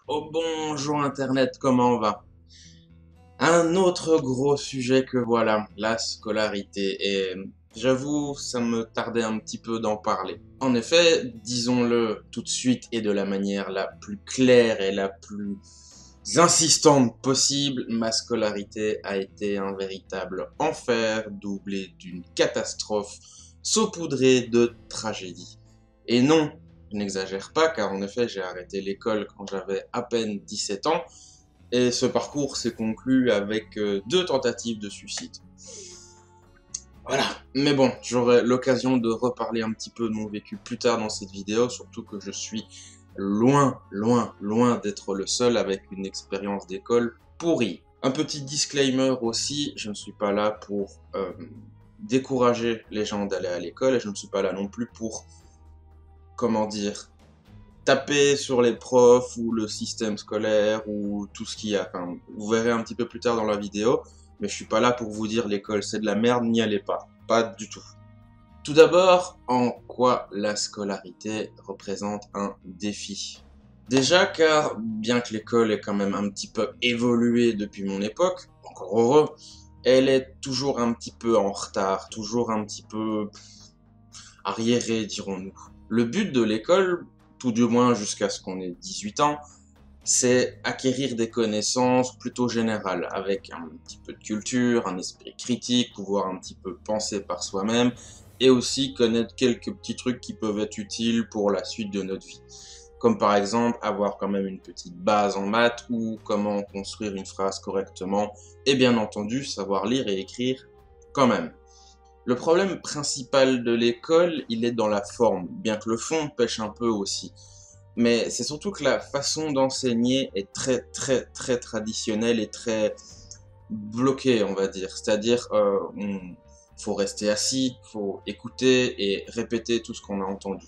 Oh bonjour Internet, comment va? Un autre gros sujet que voilà, la scolarité. Et j'avoue, ça me tardait un petit peu d'en parler. En effet, disons-le tout de suite et de la manière la plus claire et la plus insistante possible, ma scolarité a été un véritable enfer doublé d'une catastrophe saupoudrée de tragédie. Et non, je n'exagère pas car en effet j'ai arrêté l'école quand j'avais à peine 17 ans et ce parcours s'est conclu avec deux tentatives de suicide. Voilà. Mais bon, j'aurai l'occasion de reparler un petit peu de mon vécu plus tard dans cette vidéo, surtout que je suis loin, loin, loin d'être le seul avec une expérience d'école pourrie. Un petit disclaimer aussi, je ne suis pas là pour décourager les gens d'aller à l'école et je ne suis pas là non plus pour, comment dire, taper sur les profs ou le système scolaire ou tout ce qu'il y a. Enfin, vous verrez un petit peu plus tard dans la vidéo, mais je suis pas là pour vous dire l'école c'est de la merde, n'y allez pas. Pas du tout. Tout d'abord, en quoi la scolarité représente un défi? Déjà car, bien que l'école ait quand même un petit peu évolué depuis mon époque, encore heureux, elle est toujours un petit peu en retard, toujours un petit peu arriérée, dirons-nous. Le but de l'école, tout du moins jusqu'à ce qu'on ait 18 ans, c'est acquérir des connaissances plutôt générales, avec un petit peu de culture, un esprit critique, pouvoir un petit peu penser par soi-même, et aussi connaître quelques petits trucs qui peuvent être utiles pour la suite de notre vie. Comme par exemple avoir quand même une petite base en maths ou comment construire une phrase correctement, et bien entendu savoir lire et écrire quand même. Le problème principal de l'école, il est dans la forme, bien que le fond pêche un peu aussi. Mais c'est surtout que la façon d'enseigner est très traditionnelle et très bloquée, on va dire. C'est-à-dire, faut rester assis, faut écouter et répéter tout ce qu'on a entendu.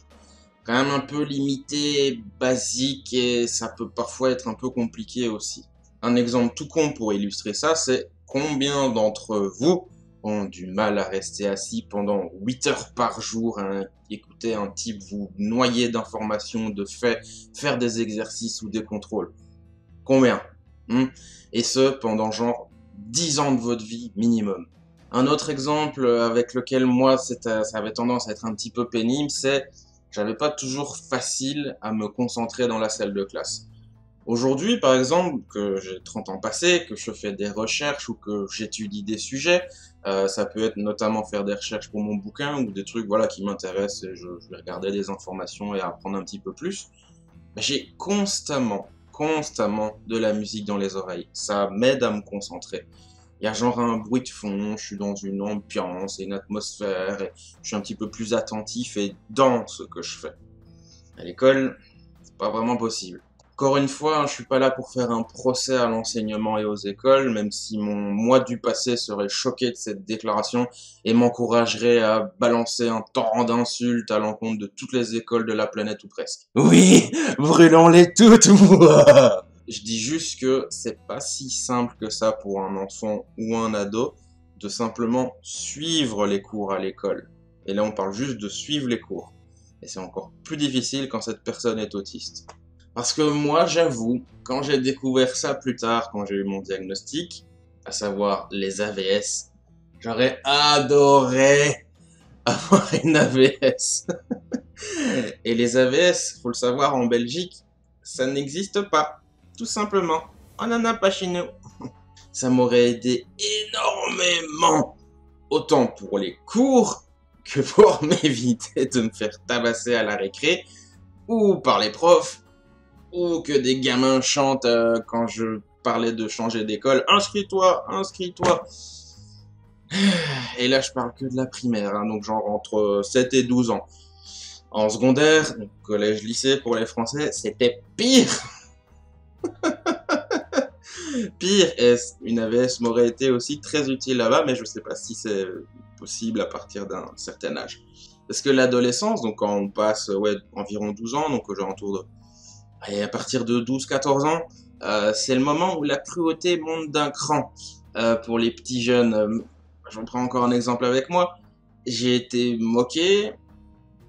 Quand même un peu limité, basique et ça peut parfois être un peu compliqué aussi. Un exemple tout con pour illustrer ça, c'est combien d'entre vous ont du mal à rester assis pendant 8 heures par jour, hein, écouter un type vous noyer d'informations, de faits, faire des exercices ou des contrôles. Combien? Et ce, pendant genre 10 ans de votre vie minimum. Un autre exemple avec lequel moi ça avait tendance à être un petit peu pénible, c'est j'avais pas toujours facile à me concentrer dans la salle de classe. Aujourd'hui, par exemple, que j'ai 30 ans passés, que je fais des recherches ou que j'étudie des sujets, ça peut être notamment faire des recherches pour mon bouquin ou des trucs voilà qui m'intéressent et je vais regarder des informations et apprendre un petit peu plus. J'ai constamment de la musique dans les oreilles. Ça m'aide à me concentrer. Il y a genre un bruit de fond, je suis dans une ambiance et une atmosphère, et je suis un petit peu plus attentif et dans ce que je fais. À l'école, c'est pas vraiment possible. Encore une fois, je suis pas là pour faire un procès à l'enseignement et aux écoles, même si mon moi du passé serait choqué de cette déclaration et m'encouragerait à balancer un torrent d'insultes à l'encontre de toutes les écoles de la planète ou presque. Oui, brûlons-les toutes, moi! Je dis juste que c'est pas si simple que ça pour un enfant ou un ado de simplement suivre les cours à l'école. Et là, on parle juste de suivre les cours. Et c'est encore plus difficile quand cette personne est autiste. Parce que moi, j'avoue, quand j'ai découvert ça plus tard, quand j'ai eu mon diagnostic, à savoir les AVS, j'aurais adoré avoir une AVS. Et les AVS, faut le savoir, en Belgique, ça n'existe pas. Tout simplement. On n'en a pas chez nous. Ça m'aurait aidé énormément. Autant pour les cours que pour m'éviter de me faire tabasser à la récré ou par les profs ou que des gamins chantent quand je parlais de changer d'école. Inscris-toi, inscris-toi. Et là, je parle que de la primaire, hein, donc genre entre 7 et 12 ans. En secondaire, collège, lycée pour les Français, c'était pire. Pire, et une AVS m'aurait été aussi très utile là-bas, mais je sais pas si c'est possible à partir d'un certain âge. Parce que l'adolescence, donc quand on passe environ 12 ans, donc aux alentours de et à partir de 12-14 ans, c'est le moment où la cruauté monte d'un cran pour les petits jeunes. J'en prends encore un exemple avec moi. J'ai été moqué,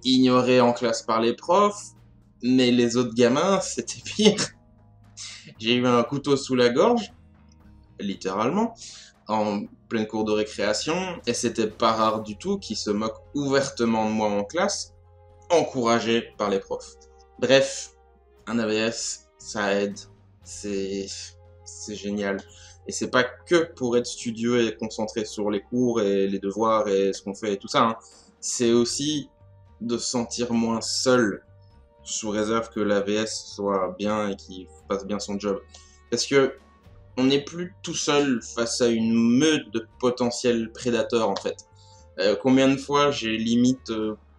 ignoré en classe par les profs, mais les autres gamins, c'était pire. J'ai eu un couteau sous la gorge, littéralement, en pleine cour de récréation, et c'était pas rare du tout qu'ils se moquent ouvertement de moi en classe, encouragé par les profs. Bref, un AVS, ça aide, c'est génial. Et c'est pas que pour être studieux et concentré sur les cours et les devoirs et ce qu'on fait et tout ça, hein. C'est aussi de se sentir moins seul, sous réserve que l'AVS soit bien et qu'il fasse bien son job. Parce que on n'est plus tout seul face à une meute de potentiels prédateurs, en fait. Combien de fois j'ai limite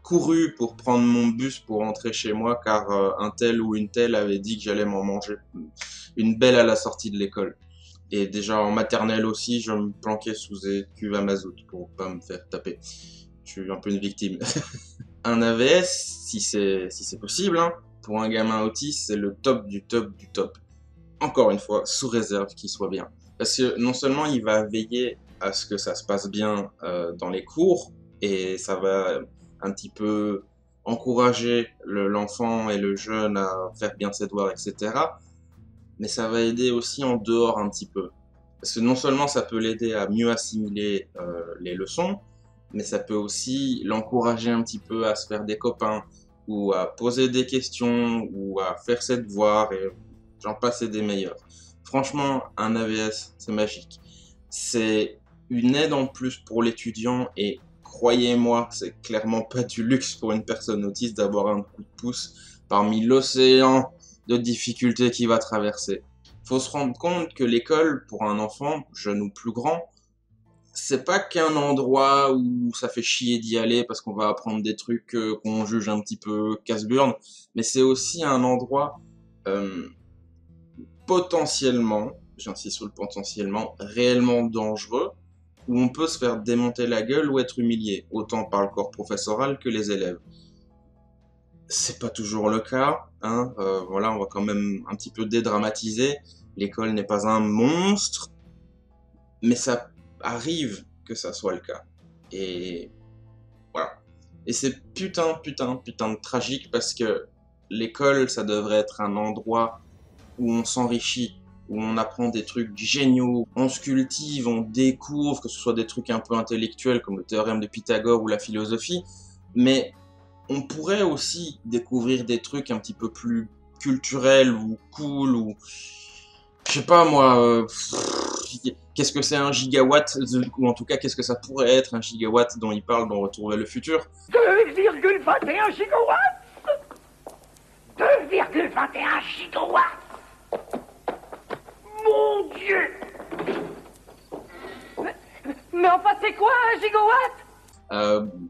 couru pour prendre mon bus pour rentrer chez moi car un tel ou une telle avait dit que j'allais m'en manger une belle à la sortie de l'école. Et déjà en maternelle aussi, je me planquais sous des cuves à mazout pour pas me faire taper. Je suis un peu une victime. Un AVS, si c'est possible, hein, pour un gamin autiste, c'est le top du top du top. Encore une fois, sous réserve qu'il soit bien. Parce que non seulement il va veiller à ce que ça se passe bien dans les cours, et ça va un petit peu encourager l'enfant et le jeune à faire bien ses devoirs, etc. Mais ça va aider aussi en dehors un petit peu. Parce que non seulement ça peut l'aider à mieux assimiler les leçons, mais ça peut aussi l'encourager un petit peu à se faire des copains, ou à poser des questions, ou à faire ses devoirs, et j'en passe et des meilleurs. Franchement, un AVS, c'est magique. C'est une aide en plus pour l'étudiant, et croyez-moi, c'est clairement pas du luxe pour une personne autiste d'avoir un coup de pouce parmi l'océan de difficultés qu'il va traverser. Faut se rendre compte que l'école, pour un enfant, jeune ou plus grand, c'est pas qu'un endroit où ça fait chier d'y aller parce qu'on va apprendre des trucs qu'on juge un petit peu casse-burne, mais c'est aussi un endroit euh, potentiellement, j'insiste sur le potentiellement, réellement dangereux, où on peut se faire démonter la gueule ou être humilié, autant par le corps professoral que les élèves. C'est pas toujours le cas, hein. Voilà, on va quand même un petit peu dédramatiser. L'école n'est pas un monstre, mais ça arrive que ça soit le cas. Et voilà. Et c'est putain de tragique parce que l'école, ça devrait être un endroit où on s'enrichit, où on apprend des trucs géniaux, on se cultive, on découvre, que ce soit des trucs un peu intellectuels comme le théorème de Pythagore ou la philosophie, mais on pourrait aussi découvrir des trucs un petit peu plus culturels ou cool ou je sais pas moi, qu'est-ce que c'est un gigawatt, ou en tout cas qu'est-ce que ça pourrait être un gigawatt dont il parle dans Retour vers le futur. 2,21 gigawatts 2,21 gigawatts Mon Dieu mais enfin c'est quoi un gigawatt?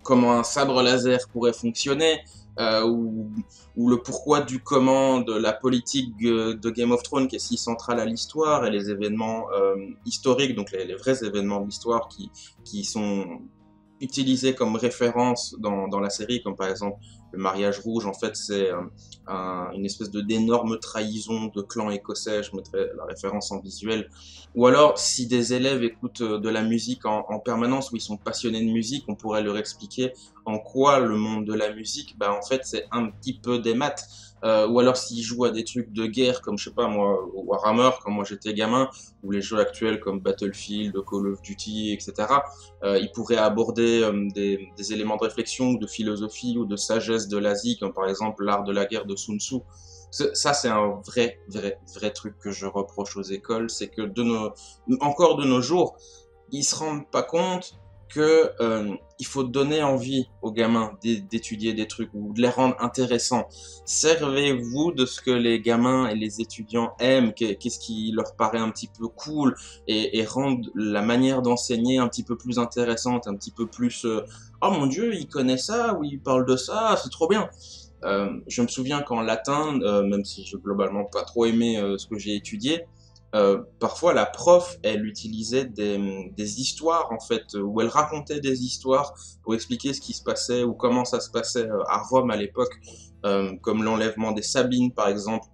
Comment un sabre laser pourrait fonctionner, ou le pourquoi du comment de la politique de Game of Thrones qui est si centrale à l'histoire et les événements historiques, donc les vrais événements de l'histoire qui sont utilisés comme référence dans la série, comme par exemple le mariage rouge. En fait c'est une espèce d'énorme trahison de clan écossais, je mettrai la référence en visuel. Ou alors si des élèves écoutent de la musique en permanence, ou ils sont passionnés de musique, on pourrait leur expliquer en quoi le monde de la musique, bah en fait c'est un petit peu des maths. Ou alors s'ils jouent à des trucs de guerre comme je sais pas moi Warhammer quand moi j'étais gamin, ou les jeux actuels comme Battlefield, Call of Duty, etc. Ils pourraient aborder des éléments de réflexion ou de philosophie ou de sagesse de l'Asie, comme par exemple l'art de la guerre de Sun Tzu. Ça c'est un vrai truc que je reproche aux écoles, c'est que encore de nos jours, ils se rendent pas compte que il faut donner envie aux gamins d'étudier des trucs ou de les rendre intéressants. Servez-vous de ce que les gamins et les étudiants aiment, qu'est-ce qui leur paraît un petit peu cool, et rendre la manière d'enseigner un petit peu plus intéressante, un petit peu plus oh mon Dieu, il connaît ça, ou il parle de ça, c'est trop bien. Je me souviens qu'en latin, même si j'ai globalement pas trop aimé ce que j'ai étudié, parfois la prof, elle utilisait des histoires en fait, où elle racontait des histoires pour expliquer ce qui se passait ou comment ça se passait à Rome à l'époque, comme l'enlèvement des Sabines par exemple,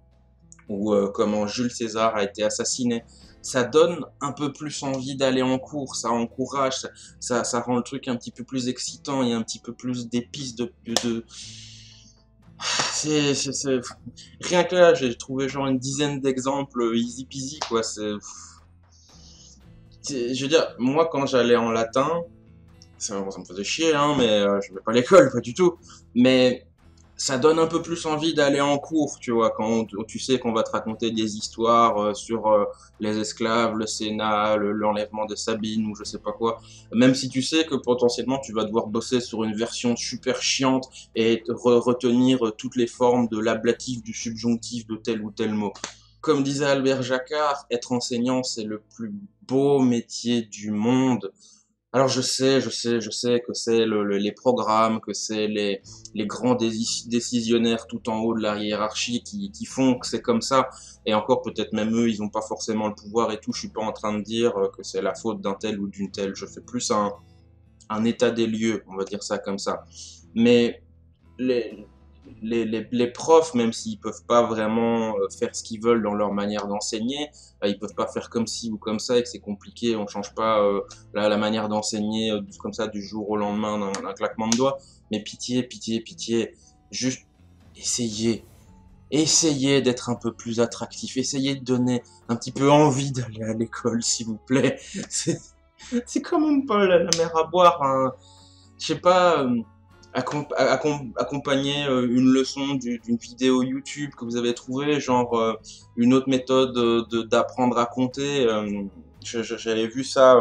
ou comment Jules César a été assassiné. Ça donne un peu plus envie d'aller en cours, ça encourage, ça rend le truc un petit peu plus excitant et un petit peu plus d'épices de c'est... Rien que là, j'ai trouvé genre une dizaine d'exemples easy peasy, quoi. Je veux dire, moi, quand j'allais en latin, ça me faisait chier, hein, mais je vais pas à l'école, pas du tout. Mais ça donne un peu plus envie d'aller en cours, tu vois, quand tu sais qu'on va te raconter des histoires sur les esclaves, le Sénat, l'enlèvement de Sabine ou je sais pas quoi. Même si tu sais que potentiellement tu vas devoir bosser sur une version super chiante et retenir toutes les formes de l'ablatif, du subjonctif de tel ou tel mot. Comme disait Albert Jacquard, être enseignant, c'est le plus beau métier du monde. Alors je sais que c'est les programmes, que c'est les grands décisionnaires tout en haut de la hiérarchie qui font que c'est comme ça. Et encore peut-être même eux, ils n'ont pas forcément le pouvoir et tout. Je suis pas en train de dire que c'est la faute d'un tel ou d'une telle. Je fais plus un état des lieux, on va dire ça comme ça. Mais les, les profs, même s'ils peuvent pas vraiment faire ce qu'ils veulent dans leur manière d'enseigner, ils peuvent pas faire comme ci ou comme ça et que c'est compliqué, on change pas la manière d'enseigner comme ça du jour au lendemain d'un claquement de doigts. Mais pitié, pitié, pitié, juste essayez. Essayez d'être un peu plus attractif, essayez de donner un petit peu envie d'aller à l'école, s'il vous plaît. C'est, c'est quand même pas la mer à boire, hein. Je sais pas, accompagner une leçon d'une vidéo YouTube que vous avez trouvée, genre une autre méthode d'apprendre à compter. J'avais vu ça,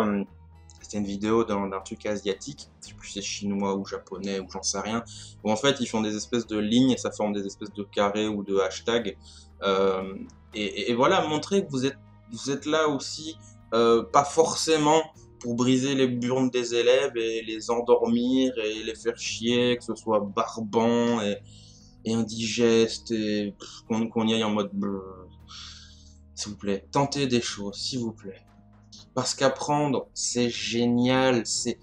c'était une vidéo d'un truc asiatique, je sais plus si c'est chinois ou japonais ou j'en sais rien, où en fait ils font des espèces de lignes et ça forme des espèces de carrés ou de hashtags. Euh, et voilà, montrer que vous êtes là aussi, pas forcément pour briser les burnes des élèves et les endormir et les faire chier, que ce soit barbant et indigeste et qu'on y aille en mode s'il vous plaît, tentez des choses, s'il vous plaît. Parce qu'apprendre, c'est génial, c'est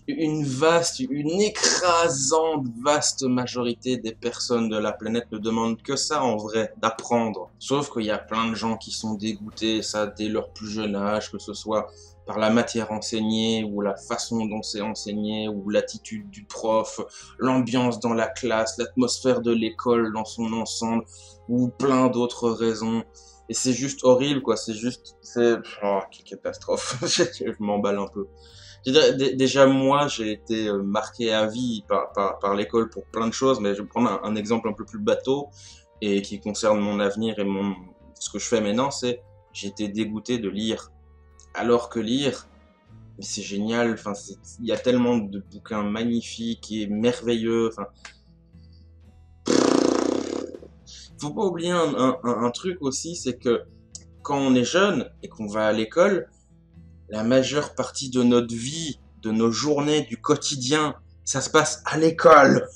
une écrasante vaste majorité des personnes de la planète ne demandent que ça en vrai, d'apprendre. Sauf qu'il y a plein de gens qui sont dégoûtés, ça, dès leur plus jeune âge, que ce soit par la matière enseignée, ou la façon dont c'est enseigné, ou l'attitude du prof, l'ambiance dans la classe, l'atmosphère de l'école dans son ensemble, ou plein d'autres raisons. Et c'est juste horrible, quoi. Oh, quelle catastrophe. Je m'emballe un peu. Déjà, moi, j'ai été marqué à vie par l'école pour plein de choses, mais je vais prendre un exemple un peu plus bateau et qui concerne mon avenir et ce que je fais maintenant, c'est j'ai été dégoûté de lire. Alors que lire, c'est génial. Enfin, il y a tellement de bouquins magnifiques et merveilleux. Enfin, faut pas oublier un truc aussi, c'est que quand on est jeune et qu'on va à l'école, la majeure partie de notre vie, de nos journées, du quotidien, ça se passe à l'école.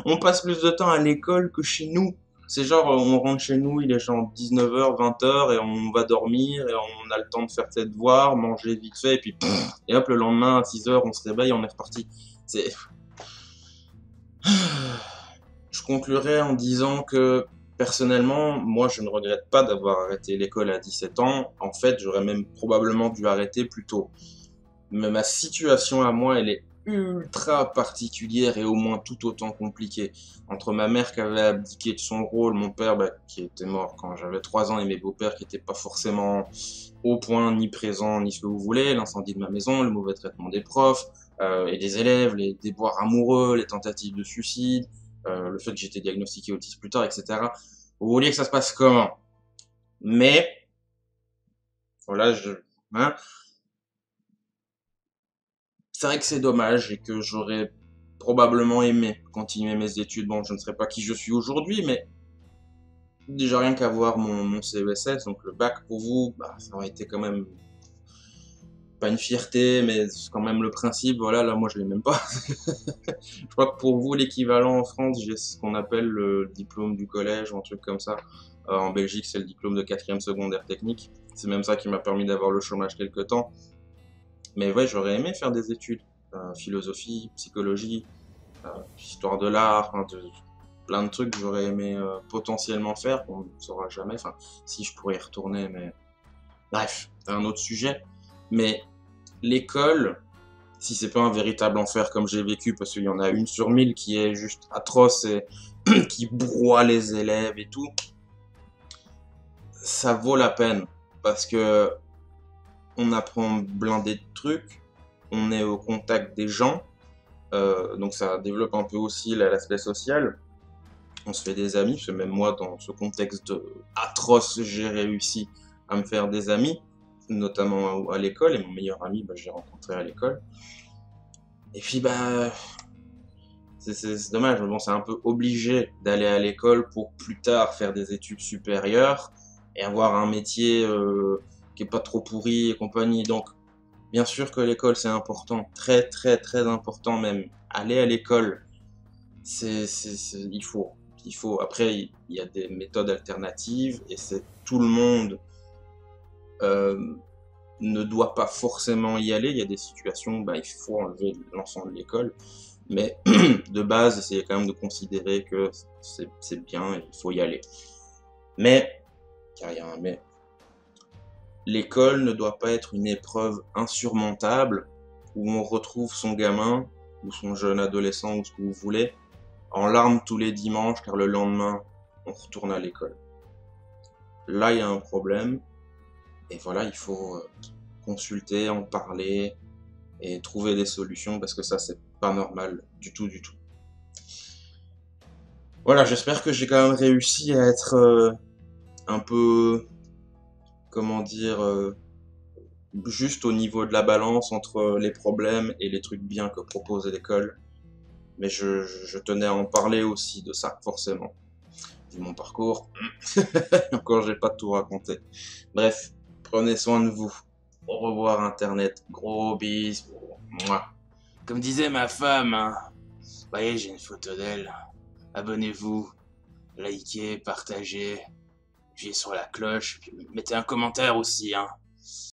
On passe plus de temps à l'école que chez nous. C'est genre, on rentre chez nous, il est genre 19h, 20h, et on va dormir, et on a le temps de faire ses devoirs, manger vite fait, et puis, et hop, le lendemain, à 6h, on se réveille, on est reparti. C'est... Je conclurai en disant que personnellement, moi je ne regrette pas d'avoir arrêté l'école à 17 ans. En fait, j'aurais même probablement dû arrêter plus tôt. Mais ma situation à moi, elle est ultra particulière et au moins tout autant compliquée. Entre ma mère qui avait abdiqué de son rôle, mon père qui était mort quand j'avais 3 ans et mes beaux-pères qui n'étaient pas forcément au point, ni présents, ni ce que vous voulez, l'incendie de ma maison, le mauvais traitement des profs et des élèves, les déboires amoureux, les tentatives de suicide, le fait que j'étais diagnostiqué autiste plus tard, etc. Vous vouliez que ça se passe comment? Mais, voilà, hein, c'est vrai que c'est dommage et que j'aurais probablement aimé continuer mes études. Bon, je ne serais pas qui je suis aujourd'hui, mais déjà rien qu'à voir mon CESS, donc le bac pour vous, ça aurait été quand même pas une fierté, mais c'est quand même le principe. Voilà, là, moi, je l'ai même pas. Je crois que pour vous, l'équivalent en France, j'ai ce qu'on appelle le diplôme du collège ou un truc comme ça. En Belgique, c'est le diplôme de 4e secondaire technique. C'est même ça qui m'a permis d'avoir le chômage quelque temps. Mais ouais, j'aurais aimé faire des études. Philosophie, psychologie, histoire de l'art, hein, plein de trucs que j'aurais aimé potentiellement faire, qu'on ne saura jamais. Enfin, si je pourrais y retourner, mais bref, c'est un autre sujet. Mais l'école, si c'est pas un véritable enfer comme j'ai vécu, parce qu'il y en a une sur 1000 qui est juste atroce et qui broie les élèves et tout, ça vaut la peine parce que on apprend blindé de trucs, on est au contact des gens, donc ça développe un peu aussi l'aspect social. On se fait des amis, parce que même moi, dans ce contexte atroce, j'ai réussi à me faire des amis, notamment à l'école, et mon meilleur ami, bah, j'ai rencontré à l'école. Et puis, bah, c'est dommage, mais bon, c'est un peu obligé d'aller à l'école pour plus tard faire des études supérieures et avoir un métier qui est pas trop pourri et compagnie. Donc, bien sûr que l'école, c'est important, très, très, très important même. Aller à l'école, il faut. Il faut. Après, il y a des méthodes alternatives et c'est tout le monde ne doit pas forcément y aller. Il y a des situations où bah, il faut enlever l'enfant de l'école. Mais de base, essayez quand même de considérer que c'est bien et il faut y aller. Mais, car il y a un mais, l'école ne doit pas être une épreuve insurmontable où on retrouve son gamin ou son jeune adolescent ou ce que vous voulez en larmes tous les dimanches car le lendemain on retourne à l'école. Là il y a un problème et voilà, il faut consulter, en parler et trouver des solutions parce que ça c'est pas normal du tout du tout. Voilà, j'espère que j'ai quand même réussi à être un peu, comment dire, juste au niveau de la balance entre les problèmes et les trucs bien que propose l'école. Mais je tenais à en parler aussi de ça, forcément. Vu mon parcours, encore j'ai pas tout raconté. Bref, prenez soin de vous. Au revoir Internet. Gros bisous. Mouah. Comme disait ma femme, hein. Vous voyez, j'ai une photo d'elle. Abonnez-vous, likez, partagez, appuyez sur la cloche, puis mettez un commentaire aussi, hein.